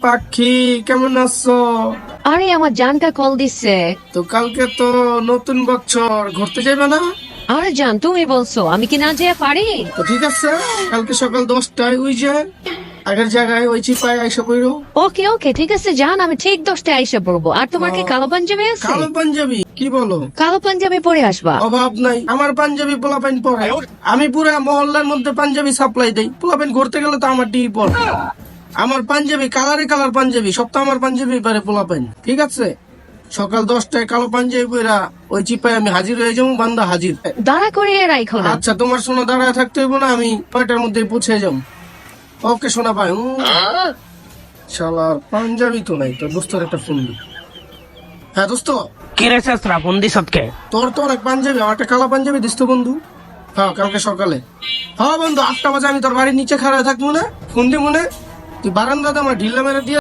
পাখি কেমন আছো? আরে আমার জানটা কল দিচ্ছে। তো কালকে তো নতুন বছর, ঘুরতে যাবে না? আরে জান, তুমি বলছো, আমি কি না যেতে পারি? তো ঠিক আছে, কালকে সকাল 10টায় ওই যে আগের জায়গায় ওই চিপায় আইসা পড়ো। ওকে ওকে, ঠিক আছে জান, আমি ঠিক 10টায় আইসা পড়বো। আর তোমার কি কালো পাঞ্জাবি আছে? কালো পাঞ্জাবি? কি বলো? কালো পাঞ্জাবি পরে আসবা। অভাব নাই, আমার পাঞ্জাবি পোলাপাইন পরে। আমি পুরা মহল্লার মধ্যে পাঞ্জাবি সাপ্লাই দেই। পোলাপাইন ঘুরতে গেলে তো আমার টি পরে। আমার পাঞ্জাবি কালারে কালার পাঞ্জাবি, সব তো আমার পাঞ্জাবি পারে পোলাপাইন। ঠিক আছে, সকাল 10টায় কালো পাঞ্জাবি পরা ওই চিপায় আমি হাজির হয়ে যাবো। বান্দা হাজির। দাঁড়া করিয়ে রাখো না। আচ্ছা, তোমার শোনা দাঁড়ায় থাকতে হইব না, আমি 9টার মধ্যে পৌঁছে যাবো। ওকে শোনা ভাই। শালার পাঞ্জাবি তো নাই, তোর দোস্তর একটা ফোন দি। হ্যাঁ দোস্ত, কি রে শেষরা ফোন দিস কে? তোর এক পাঞ্জাবি, আমার একটা কালো পাঞ্জাবি দিস তো বন্ধু। হ্যাঁ কালকে সকালে। হ্যাঁ বন্ধু, 8টা বাজে আমি তোর বাড়ির নিচে খাড়া থাকবো না, ফোন দিব না। তুই বারান্দাতে আমার ঢিল্লা মেরে দিয়ে